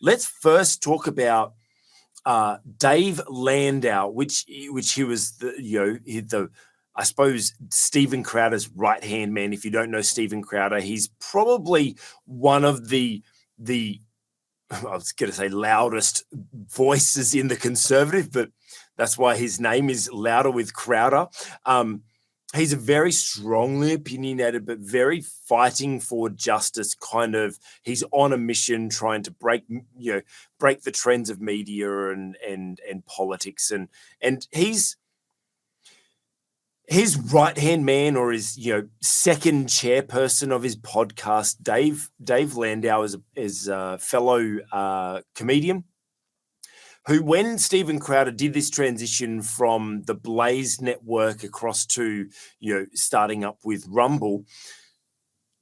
let's first talk about Dave Landau, which he was the I suppose Steven Crowder's right-hand man. If you don't know Steven Crowder, he's probably one of the I was going to say loudest voices in the conservative, but that's why his name is Louder with Crowder. He's a very strongly opinionated, but very fighting for justice kind of. He's on a mission trying to break the trends of media and politics, and his right-hand man, or his second chairperson of his podcast, Dave Landau, is a fellow comedian who, when Steven Crowder did this transition from the Blaze network across to starting up with Rumble,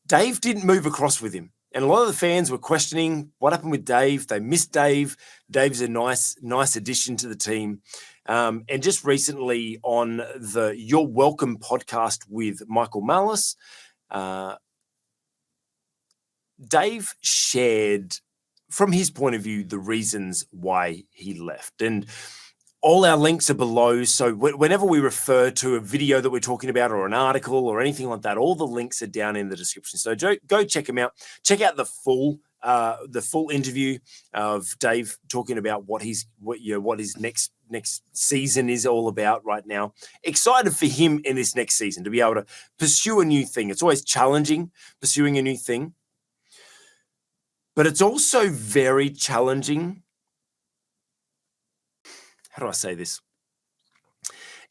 Dave didn't move across with him. And a lot of the fans were questioning what happened with Dave. They missed Dave. Dave's a nice addition to the team. And just recently on the You're Welcome podcast with Michael Malice, Dave shared, from his point of view, the reasons why he left. And all our links are below. So whenever we refer to a video that we're talking about or an article or anything like that, all the links are down in the description. So go check them out. Check out the full interview of Dave talking about what his next season is all about right now. Excited for him in this next season to be able to pursue a new thing. It's always challenging pursuing a new thing, but it's also very challenging. How do I say this?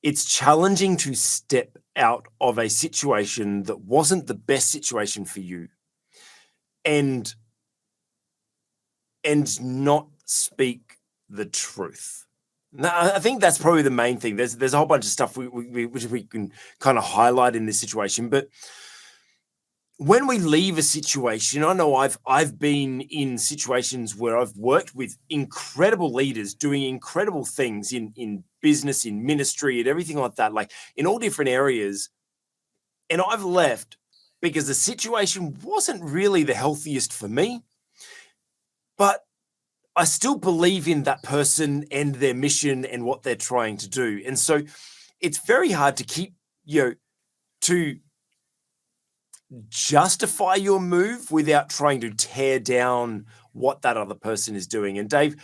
It's challenging to step out of a situation that wasn't the best situation for you and not speak the truth. Now, I think that's probably the main thing. There's a whole bunch of stuff which we can kind of highlight in this situation, but when we leave a situation, I know I've been in situations where I've worked with incredible leaders doing incredible things in business, in ministry, and everything like that, like in all different areas. And I've left because the situation wasn't really the healthiest for me, but I still believe in that person and their mission and what they're trying to do. And so it's very hard to keep, to justify your move without trying to tear down what that other person is doing. And Dave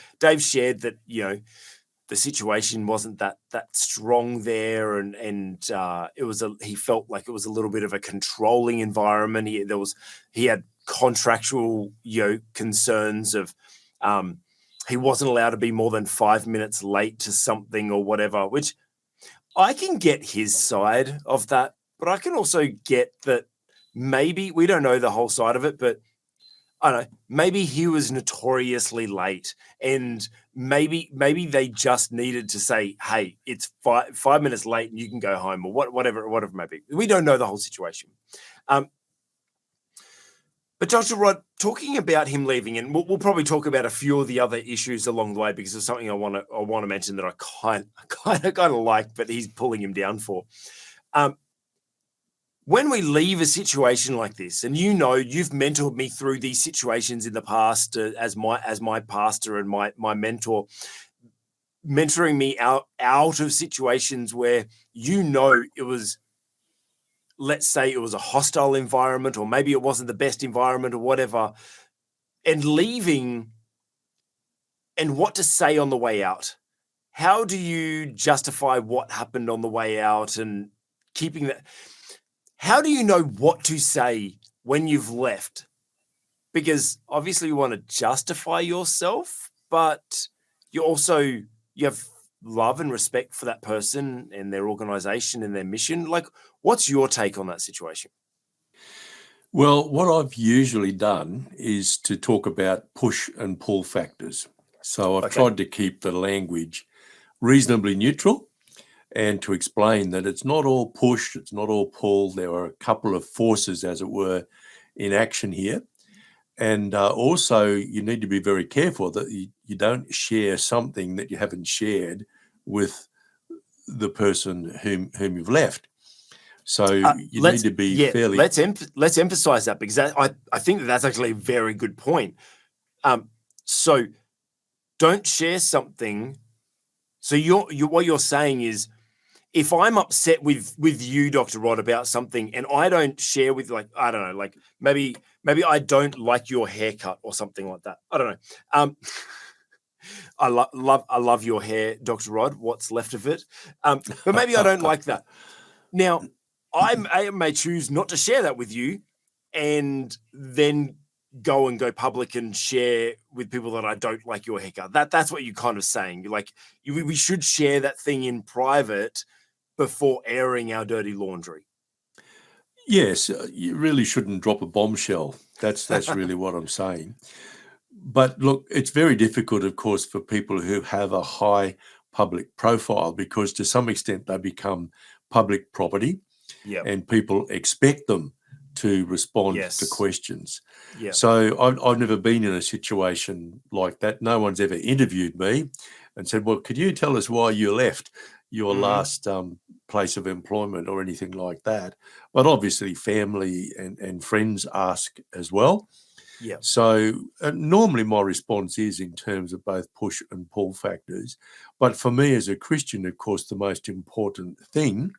shared that, the situation wasn't that strong there, and he felt like it was a little bit of a controlling environment. He had contractual concerns of he wasn't allowed to be more than 5 minutes late to something or whatever, which I can get his side of that, but I can also get that maybe we don't know the whole side of it, but I don't know, maybe he was notoriously late, and maybe they just needed to say, hey, it's 5 minutes late and you can go home, or whatever it may be. We don't know the whole situation. But Dr. Rod, talking about him leaving, and we'll probably talk about a few of the other issues along the way, because there's something I want to mention that I kind of like, but he's pulling him down for. When we leave a situation like this, and you've mentored me through these situations in the past as my pastor and my mentor, mentoring me out of situations where it was, let's say it was a hostile environment, or maybe it wasn't the best environment or whatever, and leaving and what to say on the way out. How do you justify what happened on the way out and keeping that? How do you know what to say when you've left? Because obviously you want to justify yourself, but you have love and respect for that person and their organization and their mission. Like, what's your take on that situation? Well, what I've usually done is to talk about push and pull factors. So I've tried to keep the language reasonably neutral, and to explain that it's not all push, it's not all pull. There are a couple of forces, as it were, in action here. And also, you need to be very careful that you don't share something that you haven't shared with the person whom you've left. So you need to be fairly... Let's emphasize that, because I think that's actually a very good point. So don't share something. So what you're saying is, if I'm upset with you, Dr. Rod, about something, and I don't share with, like, I don't know, like maybe I don't like your haircut or something like that. I don't know. I love your hair, Dr. Rod. What's left of it? But maybe I don't like that. Now, I may choose not to share that with you, and then go public and share with people that I don't like your haircut. That's what you're kind of saying. You're like, we should share that thing in private before airing our dirty laundry. Yes, you really shouldn't drop a bombshell. That's really what I'm saying. But look, it's very difficult, of course, for people who have a high public profile, because to some extent they become public property, and people expect them to respond to questions. Yeah. So I've never been in a situation like that. No one's ever interviewed me and said, well, could you tell us why you left your last place of employment or anything like that? But obviously family and friends ask as well. Yeah. So normally my response is in terms of both push and pull factors. But for me as a Christian, of course, the most important thing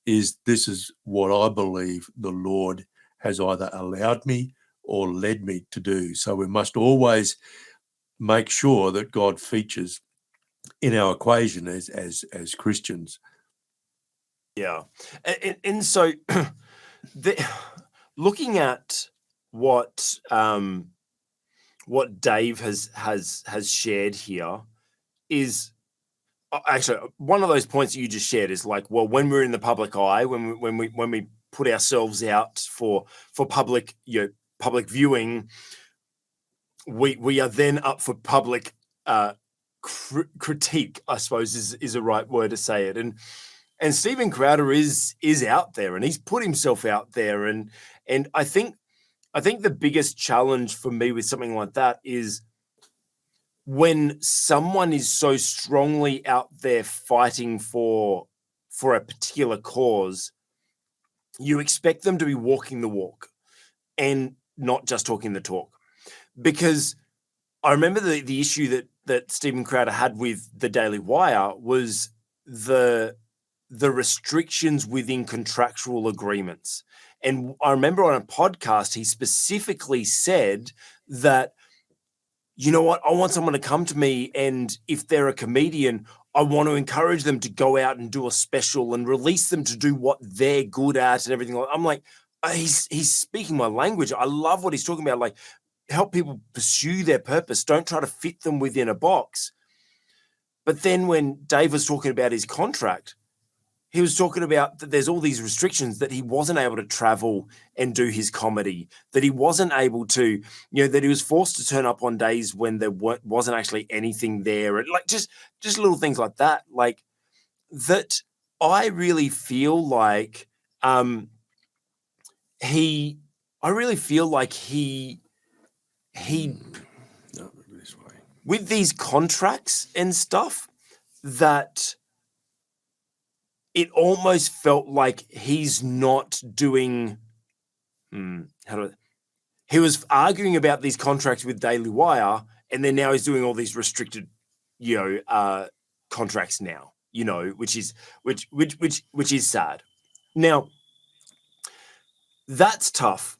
is this is what I believe the Lord has either allowed me or led me to do. So we must always make sure that God features in our equation as Christians. Yeah. And so looking at what Dave has shared here is actually one of those points that you just shared is like, well, when we're in the public eye, when we put ourselves out for public, public viewing, we are then up for public critique, I suppose is a right word to say it. And Stephen Crowder is out there, and he's put himself out there, and I think the biggest challenge for me with something like that is when someone is so strongly out there fighting for a particular cause, you expect them to be walking the walk and not just talking the talk. Because I remember the issue that Stephen Crowder had with the Daily Wire was the restrictions within contractual agreements. And I remember on a podcast, he specifically said that, you know what, I want someone to come to me, and if they're a comedian, I want to encourage them to go out and do a special and release them to do what they're good at and everything. I'm like, he's speaking my language. I love what he's talking about. Like, help people pursue their purpose. Don't try to fit them within a box. But then when Dave was talking about his contract, he was talking about that there's all these restrictions, that he wasn't able to travel and do his comedy, that he wasn't able to, that he was forced to turn up on days when there wasn't actually anything there. And like just little things like that, like that. I really feel like he with these contracts and stuff, that it almost felt like he's not doing. He was arguing about these contracts with Daily Wire, and then now he's doing all these restricted, contracts now. Which is sad. Now, that's tough.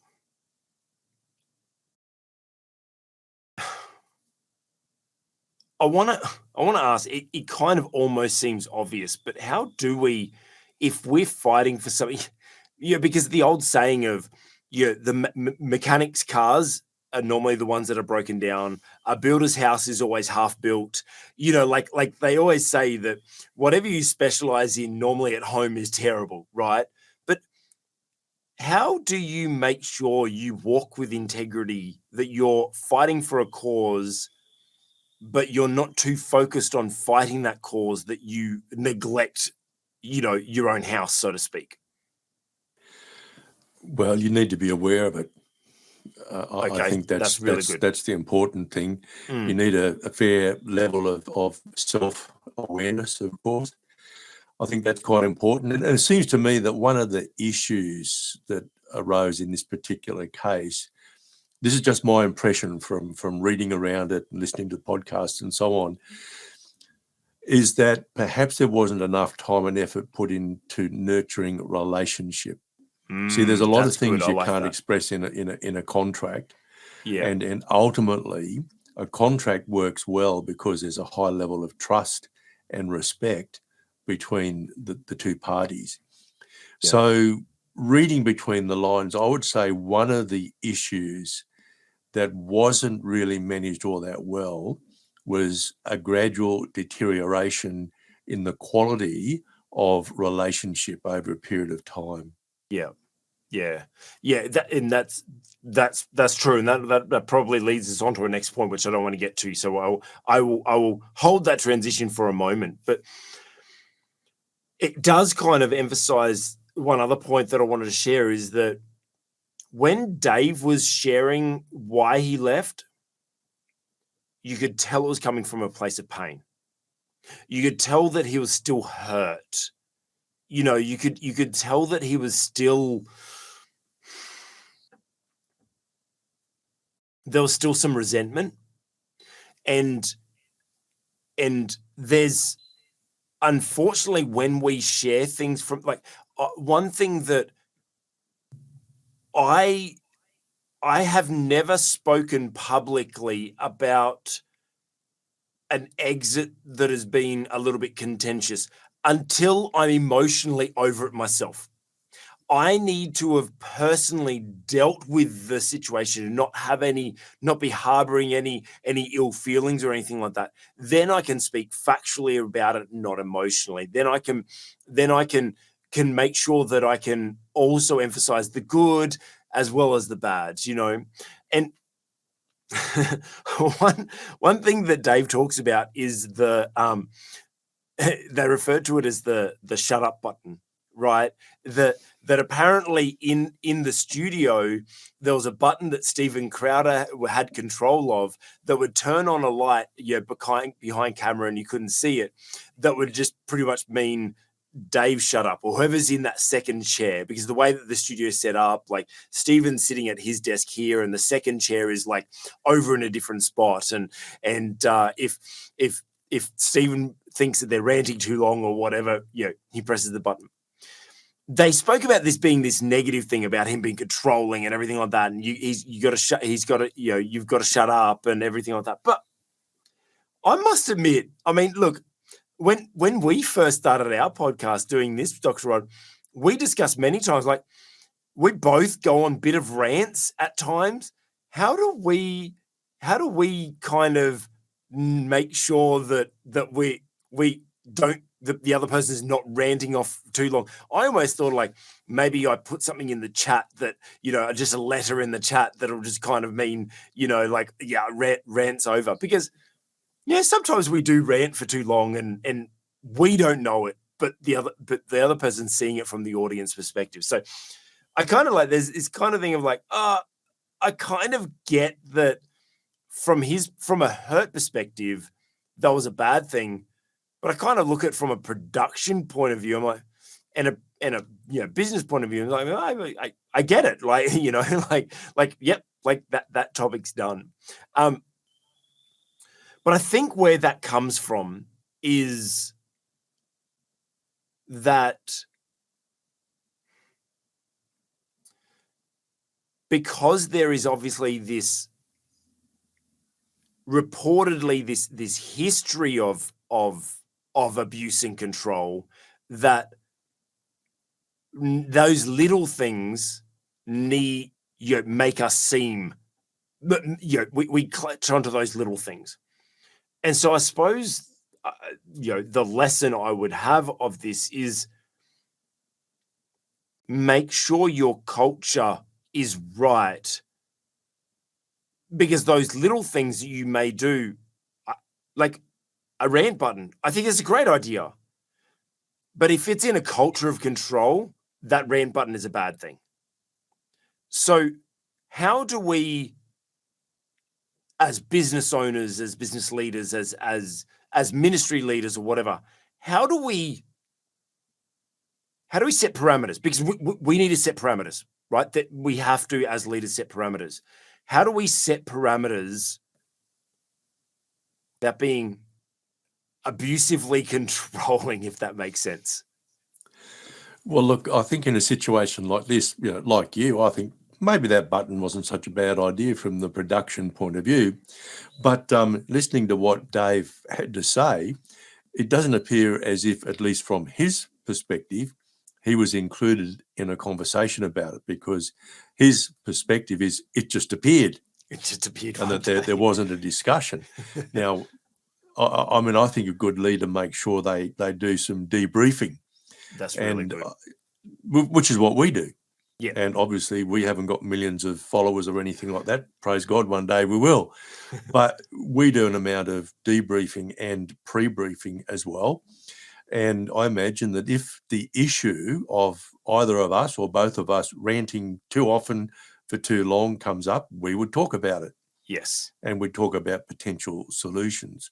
I want to ask, it kind of almost seems obvious, but how do we, if we're fighting for something, because the old saying of, the mechanics' cars are normally the ones that are broken down. A builder's house is always half built. Like they always say that whatever you specialize in normally at home is terrible, right? But how do you make sure you walk with integrity, that you're fighting for a cause, but you're not too focused on fighting that cause that you neglect, your own house, so to speak? Well, you need to be aware of it. Okay, I think that's really good. That's the important thing. You need a fair level of self-awareness, of course. I think that's quite important. And it seems to me that one of the issues that arose in this particular case this is just my impression from reading around it and listening to podcasts and so on, is that perhaps there wasn't enough time and effort put into nurturing relationship. See, there's a lot of things you can't express in a contract. Yeah. And ultimately, a contract works well because there's a high level of trust and respect between the two parties. Yeah. So reading between the lines, I would say one of the issues that wasn't really managed all that well was a gradual deterioration in the quality of relationship over a period of time. Yeah. That's true, and that probably leads us on to a next point, which I don't want to get to. So I will hold that transition for a moment, but it does kind of emphasize one other point that I wanted to share is that when Dave was sharing why he left, you could tell it was coming from a place of pain. You could tell that he was still hurt. You could tell that he was still. There was still some resentment, and there's, unfortunately, when we share things from one thing that I have never spoken publicly about an exit that has been a little bit contentious until I'm emotionally over it myself. I need to have personally dealt with the situation and not be harboring any ill feelings or anything like that. Then I can speak factually about it, not emotionally. Then I can make sure that I can also emphasize the good as well as the bad, And one thing that Dave talks about is the they refer to it as the shut up button, right? That apparently in the studio, there was a button that Steven Crowder had control of that would turn on a light, behind camera and you couldn't see it. That would just pretty much mean Dave shut up, or whoever's in that second chair, because the way that the studio is set up, like Steven's sitting at his desk here and the second chair is like over in a different spot. And if Steven thinks that they're ranting too long or whatever, he presses the button. They spoke about this being this negative thing about him being controlling and everything like that. And you've got to shut up and everything like that. But I must admit, I mean, look, when we first started our podcast doing this, Dr. Rod, we discussed many times, like we both go on a bit of rants at times. How do we kind of make sure that we don't, the other person is not ranting off too long? I almost thought like maybe I put something in the chat that, just a letter in the chat that'll just kind of mean, rants over, because sometimes we do rant for too long and we don't know it, but the other person's seeing it from the audience perspective. So I kind of like, there's this kind of thing of like, I kind of get that from a hurt perspective, that was a bad thing. But I kind of look at it from a production point of view. I'm like, and a business point of view. I'm like, I get it. Like, yep, like that topic's done. But I think where that comes from is that because there is obviously this reportedly this history of abuse and control, that those little things make us seem, we clutch onto those little things. And so I suppose, the lesson I would have of this is make sure your culture is right, because those little things that you may do, like a rant button, I think it's a great idea. But if it's in a culture of control, that rant button is a bad thing. So how do we, as business owners, as business leaders, as ministry leaders or whatever, how do we set parameters? Because we need to set parameters, right? That we have to, as leaders, set parameters. how do we set parameters without being abusively controlling, if that makes sense? Well, look, I think in a situation like this, like you, I think maybe that button wasn't such a bad idea from the production point of view. But listening to what Dave had to say, it doesn't appear as if, at least from his perspective, he was included in a conversation about it, because his perspective is it just appeared. It just appeared. And that there wasn't a discussion. Now, I mean, I think a good leader makes sure they do some debriefing. That's really good. Which is what we do. Yeah. And obviously we haven't got millions of followers or anything like that. Praise God, one day we will. But we do an amount of debriefing and pre-briefing as well. And I imagine that if the issue of either of us or both of us ranting too often for too long comes up, we would talk about it. Yes. And we'd talk about potential solutions.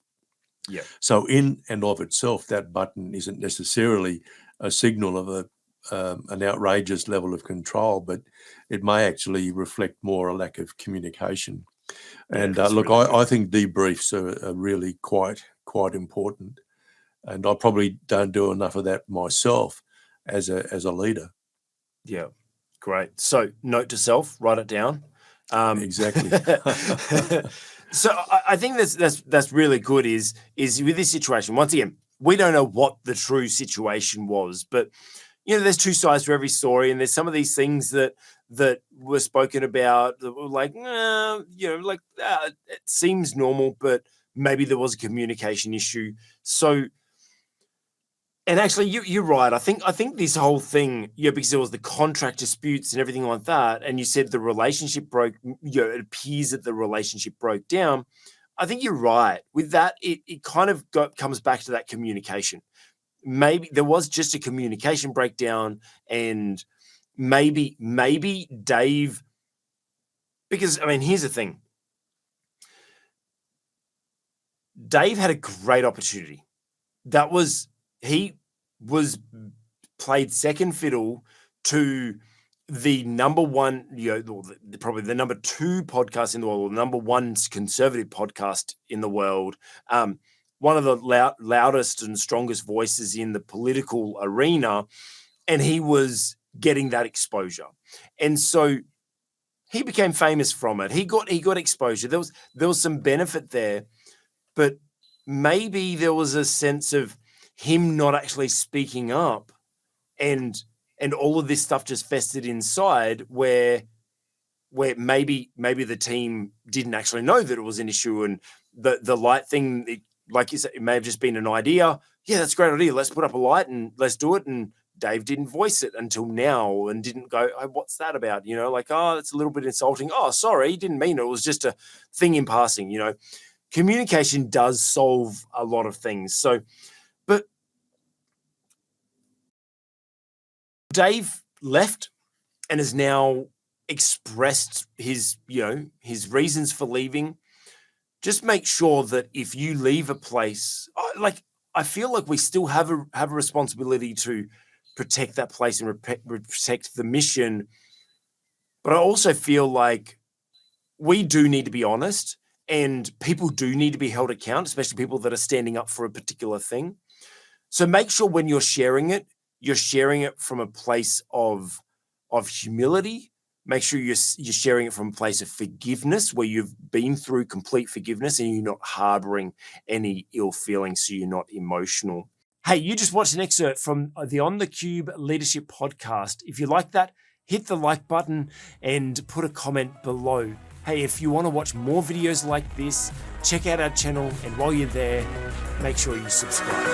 Yeah. So in and of itself, that button isn't necessarily a signal of an outrageous level of control, but it may actually reflect more a lack of communication. And look, really I think debriefs are really quite important. And I probably don't do enough of that myself as a leader. Yeah, great. So note to self, write it down. Exactly. So I think that's really good is with this situation. Once again, we don't know what the true situation was, but there's two sides to every story, and there's some of these things that were spoken about that were like, it seems normal, but maybe there was a communication issue. So, and actually, you're right. I think this whole thing, because there was the contract disputes and everything like that, and you said the relationship broke. It appears that the relationship broke down. I think you're right with that. It kind of comes back to that communication. Maybe there was just a communication breakdown, and maybe Dave, because here's the thing. Dave had a great opportunity. He was played second fiddle to the number one, probably the number 2 podcast in the world, or the number 1 conservative podcast in the world. One of the loudest and strongest voices in the political arena, and he was getting that exposure. And so he became famous from it. He got exposure. There was some benefit there, but maybe there was a sense of him not actually speaking up, and all of this stuff just festered inside where maybe the team didn't actually know that it was an issue, and the light thing, like you said, it may have just been an idea. Yeah, that's a great idea. Let's put up a light and let's do it. And Dave didn't voice it until now, and didn't go, oh, what's that about? That's a little bit insulting. Oh, sorry, didn't mean it. It was just a thing in passing. Communication does solve a lot of things. So, but Dave left and has now expressed his reasons for leaving. Just make sure that if you leave a place, I feel like we still have a responsibility to protect that place and protect the mission. But I also feel like we do need to be honest, and people do need to be held account, especially people that are standing up for a particular thing. So make sure when you're sharing it from a place of humility. Make sure you're sharing it from a place of forgiveness, where you've been through complete forgiveness and you're not harboring any ill feelings, so you're not emotional. Hey, you just watched an excerpt from the On the Cube Leadership Podcast. If you like that, hit the like button and put a comment below. Hey, if you want to watch more videos like this, check out our channel, and while you're there, make sure you subscribe.